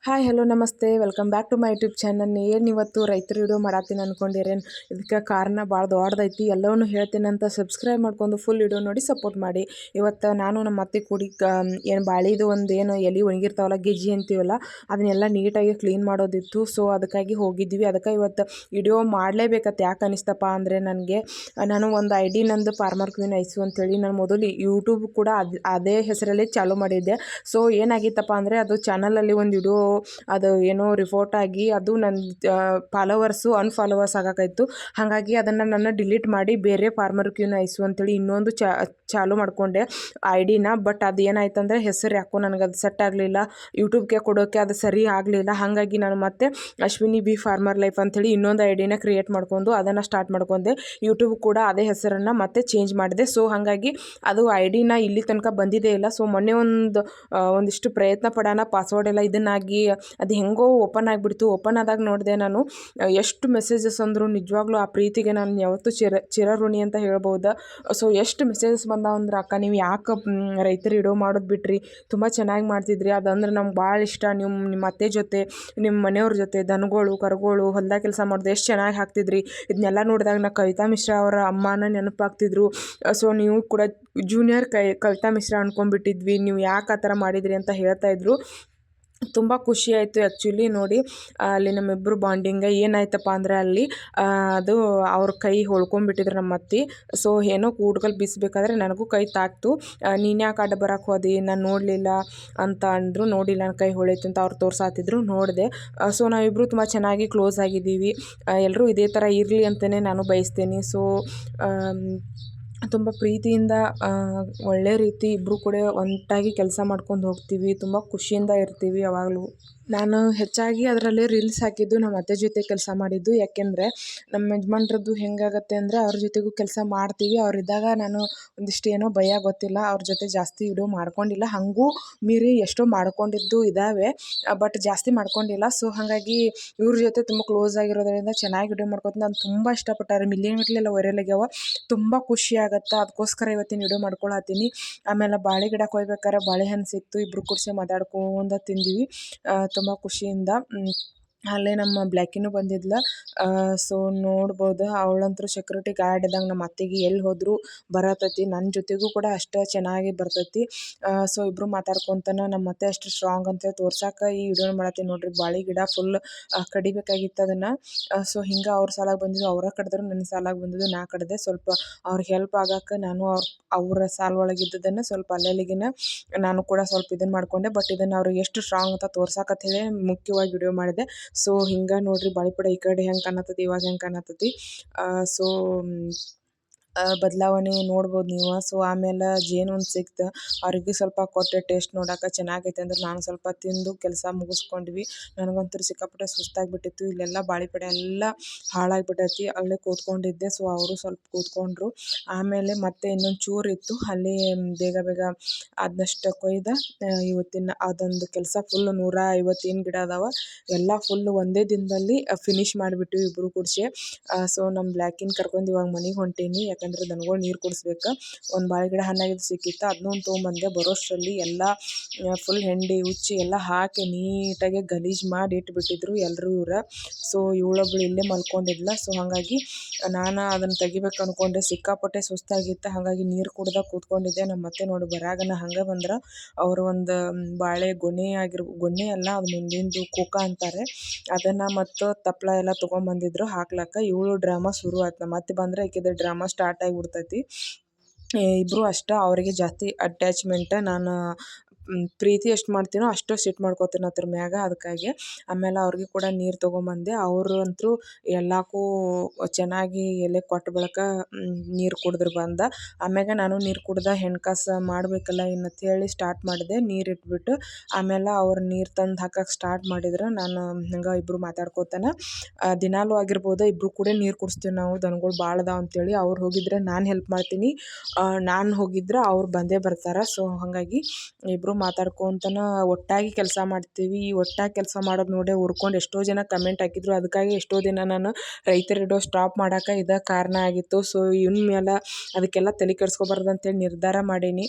Hi hello ನಮಸ್ತೆ welcome back to my YouTube channel. ಏನು ಇವತ್ತು ರೈತರ ವಿಡಿಯೋ ಮಾಡತ್ತೀನಿ ಅಂದ್ಕೊಂಡಿರೇನು? ಇದಕ್ಕೆ ಕಾರಣ ಭಾಳ ದೊಡ್ಡದೈತಿ, ಎಲ್ಲವನ್ನೂ ಹೇಳ್ತೀನಿ ಅಂತ ಸಬ್ಸ್ಕ್ರೈಬ್ ಮಾಡ್ಕೊಂಡು ಫುಲ್ ವಿಡಿಯೋ ನೋಡಿ ಸಪೋರ್ಟ್ ಮಾಡಿ. ಇವತ್ತು ನಾನು ನಮ್ಮ ಅತ್ತೆ ಕೂಡಿ ಏನು ಬಾಳಿದು ಒಂದು ಏನು ಎಲೆ ಒಣಗಿರ್ತಾವಲ್ಲ, ಗೆಜ್ಜಿ ಅಂತೀವಲ್ಲ, ಅದನ್ನೆಲ್ಲ ನೀಟಾಗಿ ಕ್ಲೀನ್ ಮಾಡೋದಿತ್ತು. ಸೊ ಅದಕ್ಕಾಗಿ ಹೋಗಿದ್ವಿ. ಅದಕ್ಕೆ ಇವತ್ತು ವಿಡಿಯೋ ಮಾಡಲೇಬೇಕತ್ತು. ಯಾಕೆ ಅನಿಸ್ತಪ್ಪ ಅಂದರೆ ನಾನು ಒಂದು ಐ ಡಿ ನಂದು ಫಾರ್ಮರ್ ಕ್ವೀನ್ ಐಸು ಅಂತೇಳಿ ನಾನು ಮೊದಲು ಯೂಟ್ಯೂಬ್ ಕೂಡ ಅದೇ ಹೆಸರಲ್ಲಿ ಚಾಲೂ ಮಾಡಿದ್ದೆ. ಸೊ ಏನಾಗಿತ್ತಪ್ಪ ಅಂದರೆ ಅದು ಚಾನಲಲ್ಲಿ ಒಂದು ವಿಡಿಯೋ ಅದು ಏನೋ ರಿಪೋರ್ಟ್ ಆಗಿ ಅದು ನನ್ನ ಫಾಲೋವರ್ಸು ಅನ್ಫಾಲೋವರ್ಸ್ ಆಗಾಕಾಯ್ತು. ಹಾಗಾಗಿ ಅದನ್ನು ನಾನು ಡಿಲೀಟ್ ಮಾಡಿ ಬೇರೆ ಫಾರ್ಮರ್ ಕ್ವೀನ್ ಐಸು ಅಂತೇಳಿ ಇನ್ನೊಂದು ಚಾಲೂ ಮಾಡಿಕೊಂಡೆ ಐ ಡಿನ. ಬಟ್ ಅದು ಏನಾಯ್ತಂದರೆ ಹೆಸರು ಯಾಕೋ ನನಗೆ ಅದು ಸೆಟ್ ಆಗಲಿಲ್ಲ, ಯೂಟ್ಯೂಬ್ಗೆ ಕೊಡೋಕ್ಕೆ ಅದು ಸರಿ ಆಗಲಿಲ್ಲ. ಹಾಗಾಗಿ ನಾನು ಮತ್ತೆ ಅಶ್ವಿನಿ ಬಿ ಫಾರ್ಮರ್ ಲೈಫ್ ಅಂಥೇಳಿ ಇನ್ನೊಂದು ಐ ಡಿನ ಕ್ರಿಯೇಟ್ ಮಾಡ್ಕೊಂಡು ಅದನ್ನು ಸ್ಟಾರ್ಟ್ ಮಾಡ್ಕೊಂಡೆ. ಯೂಟ್ಯೂಬ್ ಕೂಡ ಅದೇ ಹೆಸರನ್ನು ಮತ್ತೆ ಚೇಂಜ್ ಮಾಡಿದೆ. ಸೊ ಹಾಗಾಗಿ ಅದು ಐ ಡಿನ ಇಲ್ಲಿ ತನಕ ಬಂದಿದೇ ಇಲ್ಲ. ಸೊ ಮೊನ್ನೆ ಒಂದಿಷ್ಟು ಪ್ರಯತ್ನ ಪಡೋಣ, ಪಾಸ್ವರ್ಡ್ ಎಲ್ಲ ಇದನ್ನಾಗಿ ಅದು ಹೆಂಗೋ ಓಪನ್ ಆಗಿಬಿಡ್ತು. ಓಪನ್ ಆದಾಗ ನೋಡಿದೆ ನಾನು ಎಷ್ಟು ಮೆಸೇಜಸ್ ಅಂದರು. ನಿಜವಾಗ್ಲೂ ಆ ಪ್ರೀತಿಗೆ ನಾನು ಯಾವತ್ತೂ ಚಿರಋಣಿ ಅಂತ ಹೇಳ್ಬೋದು. ಸೊ ಎಷ್ಟು ಮೆಸೇಜಸ್ ಬಂದಾವ ಅಂದ್ರೆ, ಅಕ್ಕ ನೀವು ಯಾಕೆ ರೈತರ ವಿಡಿಯೋ ಮಾಡೋದು ಬಿಟ್ರಿ, ತುಂಬ ಚೆನ್ನಾಗಿ ಮಾಡ್ತಿದ್ರಿ, ಅದಂದ್ರೆ ನಮ್ಗೆ ಭಾಳ ಇಷ್ಟ. ನಿಮ್ಮ ಅತ್ತೆ ಜೊತೆ, ನಿಮ್ಮ ಮನೆಯವ್ರ ಜೊತೆ ದನಗಳು ಕರುಗಳು ಹೊಲ್ದಾಗ ಕೆಲಸ ಮಾಡೋದು ಎಷ್ಟು ಚೆನ್ನಾಗಿ ಹಾಕ್ತಿದ್ರಿ. ಇದನ್ನೆಲ್ಲ ನೋಡಿದಾಗ ನಾ ಕವಿತಾ ಮಿಶ್ರಾ ಅವರ ಅಮ್ಮನ ನೆನಪಾಗ್ತಿದ್ರು. ಸೊ ನೀವು ಕೂಡ ಜೂನಿಯರ್ ಕವಿತಾ ಮಿಶ್ರಾ ಅಂದ್ಕೊಂಡ್ಬಿಟ್ಟಿದ್ವಿ, ನೀವು ಯಾಕೆ ಆ ಥರ ಮಾಡಿದ್ರಿ ಅಂತ ಹೇಳ್ತಾಯಿದ್ರು. ತುಂಬ ಖುಷಿ ಆಯಿತು ಆ್ಯಕ್ಚುಲಿ ನೋಡಿ. ಅಲ್ಲಿ ನಮ್ಮಿಬ್ಬರು ಬಾಂಡಿಂಗ್ ಏನಾಯ್ತಪ್ಪ ಅಂದರೆ, ಅಲ್ಲಿ ಅದು ಅವ್ರ ಕೈ ಹೊಳ್ಕೊಂಡ್ಬಿಟ್ಟಿದ್ರು ನಮ್ಮ ಅತ್ತೆ. ಸೊ ಏನೋ ಕೂಡ್ಗಲ್ ಬೀಸಬೇಕಾದ್ರೆ ನನಗೂ ಕೈ ತಾಕ್ತು. ನೀನು ಯಾಕೆ ಅಡ್ಡ ಬರೋಕೆ ಹೋದಿ, ನಾನು ನೋಡಲಿಲ್ಲ ಅಂತ ಅಂದರು. ನೋಡಿಲ್ಲ, ನನ್ನ ಕೈ ಹೊಳೀತು ಅಂತ ಅವ್ರು ತೋರ್ಸಾತಿದ್ರು, ನೋಡಿದೆ. ಸೊ ನಾವಿಬ್ಬರು ತುಂಬ ಚೆನ್ನಾಗಿ ಕ್ಲೋಸ್ ಆಗಿದ್ದೀವಿ. ಎಲ್ಲರೂ ಇದೇ ಥರ ಇರಲಿ ಅಂತಲೇ ನಾನು ಬಯಸ್ತೀನಿ. ಸೊ ತುಂಬ ಪ್ರೀತಿಯಿಂದ ಒಳ್ಳೆ ರೀತಿ ಇಬ್ಬರು ಕೂಡ ಒಂಟಾಗಿ ಕೆಲಸ ಮಾಡ್ಕೊಂಡು ಹೋಗ್ತೀವಿ. ತುಂಬ ಖುಷಿಯಿಂದ ಇರ್ತೀವಿ ಯಾವಾಗಲೂ. ನಾನು ಹೆಚ್ಚಾಗಿ ಅದರಲ್ಲಿ ರೀಲ್ಸ್ ಹಾಕಿದ್ದು ನಮ್ಮ ಅತ್ತೆ ಜೊತೆ ಕೆಲಸ ಮಾಡಿದ್ದು. ಯಾಕೆಂದರೆ ನಮ್ಮ ಯಜಮಾನ್ರದ್ದು ಹೆಂಗಾಗತ್ತೆ ಅಂದರೆ, ಅವ್ರ ಜೊತೆಗೂ ಕೆಲಸ ಮಾಡ್ತೀವಿ. ಅವರಿದ್ದಾಗ ನಾನು ಒಂದಿಷ್ಟು ಏನೋ ಭಯ ಗೊತ್ತಿಲ್ಲ, ಅವ್ರ ಜೊತೆ ಜಾಸ್ತಿ ವಿಡಿಯೋ ಮಾಡ್ಕೊಂಡಿಲ್ಲ. ಹಾಗೂ ಮೀರಿ ಎಷ್ಟೋ ಮಾಡ್ಕೊಂಡಿದ್ದು ಇದ್ದಾವೆ, ಬಟ್ ಜಾಸ್ತಿ ಮಾಡ್ಕೊಂಡಿಲ್ಲ. ಸೊ ಹಾಗಾಗಿ ಇವ್ರ ಜೊತೆ ತುಂಬ ಕ್ಲೋಸ್ ಆಗಿರೋದ್ರಿಂದ ಚೆನ್ನಾಗಿ ವಿಡಿಯೋ ಮಾಡ್ಕೊತೀನಿ. ನಾನು ತುಂಬ ಇಷ್ಟಪಟ್ಟಾರೆ, ಮಿಲಿಯನ್ ಗಟ್ಟಲೆಲ್ಲ ವೈರಲ್ ಆಗ್ಯಾವ. ತುಂಬ ಖುಷಿ ಆಗುತ್ತೆ. ಅದಕ್ಕೋಸ್ಕರ ಇವತ್ತಿನ ವಿಡಿಯೋ ಮಾಡ್ಕೊಳತ್ತೀನಿ. ಆಮೇಲೆ ಬಾಳೆ ಗಿಡ ಕೊಯ್ಬೇಕಾದ್ರೆ ಬಾಳೆಹಣ್ಣು ಸಿಕ್ತು, ಇಬ್ಬರು ಕೂಡಿಸಿ ಮಾತಾಡ್ಕೊಂಡು ತಿಂದ್ವಿ ತುಂಬ ಖುಷಿಯಿಂದ. ಅಲ್ಲೇ ನಮ್ಮ ಬ್ಲ್ಯಾಕಿನೂ ಬಂದಿದ್ಲು. ಸೊ ನೋಡ್ಬೋದು, ಅವಳಂತೂ ಸೆಕ್ಯೂರಿಟಿ ಗಾರ್ಡ್ ಇದ್ದಂಗೆ ನಮ್ಮ ಅತ್ತೆಗೆ ಎಲ್ಲಿ ಹೋದರೂ ಬರತೈತಿ. ನನ್ನ ಜೊತೆಗೂ ಕೂಡ ಅಷ್ಟೇ ಚೆನ್ನಾಗಿ ಬರ್ತೈತಿ. ಸೊ ಇಬ್ಬರು ಮಾತಾಡ್ಕೊತಾನೆ ನಮ್ಮ ಅತ್ತೆ ಅಷ್ಟು ಸ್ಟ್ರಾಂಗ್ ಅಂತೇಳಿ ತೋರ್ಸಕ್ಕೆ ಈ ವಿಡಿಯೋನ ಮಾಡತ್ತೀನಿ ನೋಡಿರಿ. ಬಾಳೆ ಗಿಡ ಫುಲ್ ಕಡಿಬೇಕಾಗಿತ್ತು ಅದನ್ನು. ಸೊ ಹಿಂಗೆ ಅವ್ರ ಸಾಲಾಗಿ ಬಂದಿದ್ದು, ಅವರ ಕಡಿದ್ರು, ನನ್ನ ಸಾಲಾಗಿ ಬಂದಿದ್ದು ನಾ ಕಡಿದೆ. ಸ್ವಲ್ಪ ಅವ್ರಿಗೆ ಹೆಲ್ಪ್ ಆಗಕ್ಕೆ ನಾನು ಅವರ ಸಾಲ ಒಳಗಿದ್ದದನ್ನು ಸ್ವಲ್ಪ ಅಲ್ಲಲ್ಲಿಗಿನ ನಾನು ಕೂಡ ಸ್ವಲ್ಪ ಇದನ್ನು ಮಾಡಿಕೊಂಡೆ. ಬಟ್ ಇದನ್ನು ಅವ್ರಿಗೆ ಎಷ್ಟು ಸ್ಟ್ರಾಂಗ್ ಅಂತ ತೋರ್ಸಕ್ಕೆ ಹೇಳಿ ಮುಖ್ಯವಾಗಿ ವಿಡಿಯೋ ಮಾಡಿದೆ. ಸೊ ಹಿಂಗೆ ನೋಡಿರಿ, ಬಾಳಿಪಡ ಈ ಕಡೆ ಹೆಂಗೆ ಕಾಣತ್ತತಿ, ಇವಾಗ ಹೆಂಗೆ ಕಾಣತ್ತತಿ. ಸೊ ಬದಲಾವಣೆ ನೋಡ್ಬೋದು ನೀವು. ಸೊ ಆಮೇಲೆ ಜೇನು ಒಂದು ಸಿಕ್ತು, ಅವ್ರಿಗೆ ಸ್ವಲ್ಪ ಕೊಟ್ಟೆ ಟೇಸ್ಟ್ ನೋಡೋಕೆ ಚೆನ್ನಾಗೈತೆ ಅಂದ್ರೆ ನಾನು ಸ್ವಲ್ಪ ತಿಂದು ಕೆಲಸ ಮುಗಿಸ್ಕೊಂಡ್ವಿ. ನನಗಂತೂ ಸಿಕ್ಕಾಪಟ್ಟೆ ಸುಸ್ತಾಗಿಬಿಟ್ಟಿತ್ತು. ಇಲ್ಲೆಲ್ಲ ಬಾಳಿಪಡೆ ಎಲ್ಲ ಹಾಳಾಗಿಬಿಟ್ಟೈತಿ. ಅಲ್ಲೇ ಕೂತ್ಕೊಂಡಿದ್ದೆ. ಸೊ ಅವರು ಸ್ವಲ್ಪ ಕೂತ್ಕೊಂಡ್ರು. ಆಮೇಲೆ ಮತ್ತೆ ಇನ್ನೊಂದು ಚೂರು ಇತ್ತು, ಅಲ್ಲಿ ಬೇಗ ಅದನ್ನಷ್ಟು ಕೊಯ್ದು ಇವತ್ತಿನ ಅದೊಂದು ಕೆಲಸ ಫುಲ್ 150 ಗಿಡ ಅದಾವ, ಎಲ್ಲ ಫುಲ್ ಒಂದೇ ದಿನದಲ್ಲಿ ಫಿನಿಶ್ ಮಾಡಿಬಿಟ್ಟಿವಿ ಇಬ್ಬರು ಕೂಡಿಸಿ. ಸೊ ನಮ್ಮ ಬ್ಲ್ಯಾಕಿನ ಕರ್ಕೊಂಡು ಇವಾಗ ಮನೆಗೆ ಹೊಂಟೀನಿ. ಯಾಕಂದರೆ ದನಗಳು ನೀರು ಕುಡಿಸ್ಬೇಕು. ಒಂದು ಬಾಳೆ ಗಿಡ ಹಣ್ಣಾಗಿದ್ದು ಸಿಕ್ಕಿತ್ತು, ಅದನ್ನೂ ತೊಗೊಂಬಂದೆ. ಬರೋಷ್ಟರಲ್ಲಿ ಎಲ್ಲ ಫುಲ್ ಹೆಂಡಿ ಉಚ್ಚಿ ಎಲ್ಲ ಹಾಕಿ ನೀಟಾಗಿ ಗಲೀಜು ಮಾಡಿ ಇಟ್ಬಿಟ್ಟಿದ್ರು ಎಲ್ಲರೂ ಇವ್ರು. ಸೊ ಇವಳೊಬ್ಳು ಇಲ್ಲೇ ಮಲ್ಕೊಂಡಿದ್ಲ. ಸೊ ಹಾಗಾಗಿ ನಾನು ಅದನ್ನು ತೆಗಿಬೇಕು ಅಂದ್ಕೊಂಡೆ. ಸಿಕ್ಕಾಪಟ್ಟೆ ಸುಸ್ತಾಗಿತ್ತು, ಹಾಗಾಗಿ ನೀರು ಕುಡ್ದಾಗ ಕೂತ್ಕೊಂಡಿದ್ದೆ. ನಮ್ಮ ಅತ್ತೆ ನೋಡಿ ಬರಾಗನ ಹಂಗೆ ಬಂದ್ರೆ, ಅವರು ಒಂದು ಬಾಳೆ ಗೊನೆ ಅಲ್ಲ, ಅದು ಮುಂದಿಂದು ಕೋಕ ಅಂತಾರೆ, ಅದನ್ನು ಮತ್ತು ತಪ್ಪಲ ಎಲ್ಲ ತೊಗೊಂಬಂದಿದ್ರು ಹಾಕ್ಲಕ್ಕ. ಇವಳು ಡ್ರಾಮಾ ಶುರು ಆಯ್ತು. ನಮ್ಮ ಅತ್ತೆ ಬಂದರೆ ಈಕೆದು ಡ್ರಾಮಾ ಸ್ಟಾರ್ಟ್ ಆಗಿಬಿಡ್ತೈತಿ. ಇಬ್ಬರು ಅಷ್ಟೇ, ಅವರಿಗೆ ಜಾಸ್ತಿ ಅಟ್ಯಾಚ್ಮೆಂಟ್. ನಾನು ಪ್ರೀತಿ ಎಷ್ಟು ಮಾಡ್ತೀನೋ ಅಷ್ಟು ಸಿಟ್ಟು ಮಾಡ್ಕೋತೀನಿ ಅದ್ರ ಮ್ಯಾಗ, ಅದಕ್ಕಾಗಿ. ಆಮೇಲೆ ಅವ್ರಿಗೆ ಕೂಡ ನೀರು ತೊಗೊಂಬಂದೆ. ಅವರು ಅಂತೂ ಎಲ್ಲಕ್ಕೂ ಚೆನ್ನಾಗಿ ಎಲೆ ಕೊಟ್ಟ ಬಳಿಕ ನೀರು ಕುಡಿದ್ರು ಬಂದು. ಆಮ್ಯಾಗ ನಾನು ನೀರು ಕುಡ್ದೆ ಹೆಣ್ಕಾಸ ಮಾಡಬೇಕಲ್ಲ ಹೇಳಿ ಸ್ಟಾರ್ಟ್ ಮಾಡಿದೆ, ನೀರು ಇಟ್ಬಿಟ್ಟು. ಆಮೇಲೆ ಅವ್ರು ನೀರು ತಂದು ಹಾಕಕ್ಕೆ ಸ್ಟಾರ್ಟ್ ಮಾಡಿದ್ರು. ನಾನು ಹಂಗೆ ಇಬ್ಬರು ಮಾತಾಡ್ಕೋತಾನೆ ದಿನಾಲೂ ಆಗಿರ್ಬೋದು, ಇಬ್ಬರು ಕೂಡ ನೀರು ಕುಡಿಸ್ತೀವಿ ನಾವು, ದನಗಳು ಭಾಳ ಅದಾವ ಅಂತೇಳಿ. ಅವ್ರು ಹೋಗಿದ್ರೆ ನಾನು ಹೆಲ್ಪ್ ಮಾಡ್ತೀನಿ, ನಾನು ಹೋಗಿದ್ರೆ ಅವ್ರು ಬಂದೇ ಬರ್ತಾರೆ. ಸೊ ಹಾಗಾಗಿ ಇಬ್ಬರು ಮಾತಾಡ್ಕೊತನ ಒಟ್ಟಾಗಿ ಕೆಲಸ ಮಾಡ್ತೀವಿ. ಈ ಒಟ್ಟಾಗಿ ಕೆಲಸ ಮಾಡೋದು ನೋಡೇ ಹುರ್ಕೊಂಡು ಎಷ್ಟೋ ಜನ ಕಮೆಂಟ್ ಹಾಕಿದ್ರು. ಅದಕ್ಕಾಗಿ ಎಷ್ಟೋ ದಿನ ನಾನು ರೈತರ ವಿಡಿಯೋ ಸ್ಟಾಪ್ ಮಾಡೋಕೆ ಇದೇ ಕಾರಣ ಆಗಿತ್ತು. ಸೊ ಇನ್ಮೇಲೆ ಅದಕ್ಕೆಲ್ಲ ತಲೆ ಕೆಡಿಸ್ಕೋಬಾರ್ದು ಅಂತೇಳಿ ನಿರ್ಧಾರ ಮಾಡೀನಿ.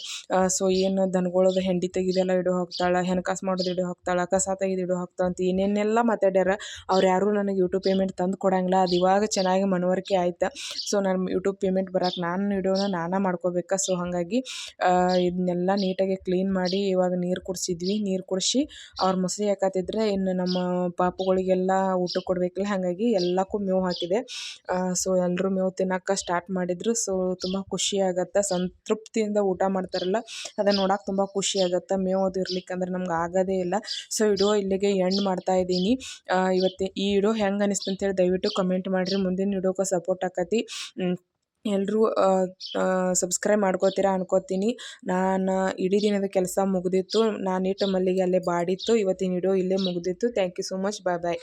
ಸೊ ಏನು ದನಗಳದು ಹೆಂಡಿ ತೆಗಿದೆಲ್ಲ ವಿಡಿಯೋ ಹಾಕ್ತಾಳೆ, ಹೆಣ್ಕಾಸು ಮಾಡೋದು ವಿಡಿಯೋ ಹಾಕ್ತಾಳೆ, ಕಸ ತೆಗೆದು ವಿಡಿಯೋ ಹಾಕ್ತಾಳೆ ಅಂತ ಏನೇನೆಲ್ಲ ಮಾತಾಡ್ಯಾರ. ಅವ್ರು ಯಾರೂ ನನಗೆ ಯೂಟ್ಯೂಬ್ ಪೇಮೆಂಟ್ ತಂದು ಕೊಡಂಗಿಲ್ಲ. ಅದು ಇವಾಗ ಚೆನ್ನಾಗಿ ಮನವರಿಕೆ ಆಯ್ತು. ಸೊ ನಾನು ಯೂಟ್ಯೂಬ್ ಪೇಮೆಂಟ್ ಬರೋಕೆ ನಾನು ವಿಡಿಯೋನ ನಾನೇ ಮಾಡ್ಕೋಬೇಕು. ಸೊ ಹಾಗಾಗಿ ಇದನ್ನೆಲ್ಲ ನೀಟಾಗಿ ಕ್ಲೀನ್ ಮಾಡಿ ಇವಾಗ ನೀರು ಕುಡಿಸಿದ್ವಿ. ನೀರು ಕುಡಿಸಿ ಅವ್ರು ಮೊಸರು ಹಾಕತ್ತಿದ್ರೆ ಇನ್ನು ನಮ್ಮ ಪಾಪುಗಳಿಗೆಲ್ಲ ಊಟ ಕೊಡಬೇಕಲ್ಲ, ಹಾಗಾಗಿ ಎಲ್ಲಕ್ಕೂ ಮೇವು ಹಾಕಿದೆ. ಸೊ ಎಲ್ಲರೂ ಮೇವು ತಿನ್ನೋಕೆ ಸ್ಟಾರ್ಟ್ ಮಾಡಿದರು. ಸೊ ತುಂಬ ಖುಷಿ ಆಗುತ್ತೆ. ಸಂತೃಪ್ತಿಯಿಂದ ಊಟ ಮಾಡ್ತಾರಲ್ಲ, ಅದನ್ನು ನೋಡೋಕೆ ತುಂಬ ಖುಷಿ ಆಗುತ್ತೆ. ಮೇವು ಅದು ಇರ್ಲಿಕ್ಕಂದ್ರೆ ನಮ್ಗೆ ಆಗೋದೇ ಇಲ್ಲ. ಸೊ ವಿಡಿಯೋ ಇಲ್ಲಿಗೆ ಎಂಡ್ ಮಾಡ್ತಾ ಇದ್ದೀನಿ. ಇವತ್ತು ಈ ವಿಡಿಯೋ ಹೆಂಗೆ ಅನಿಸ್ತು ಅಂತೇಳಿ ದಯವಿಟ್ಟು ಕಮೆಂಟ್ ಮಾಡಿರಿ. ಮುಂದಿನ ವಿಡಿಯೋಕ್ಕೆ ಸಪೋರ್ಟ್ ಆಕತಿ. ಎಲ್ಲರೂ ಸಬ್ಸ್ಕ್ರೈಬ್ ಮಾಡ್ಕೋತೀರಾ ಅನ್ಕೋತೀನಿ. ನಾನು ಇಡೀ ದಿನದ ಕೆಲಸ ಮುಗಿದಿತ್ತು. ನಾನು ಇಟ್ಟು ಮಲ್ಲಿಗೆ ಅಲ್ಲೇ ಬಾಡಿತ್ತು. ಇವತ್ತಿನ ವಿಡಿಯೋ ಇಲ್ಲೇ ಮುಗಿದಿತ್ತು. Thank you so much. Bye bye.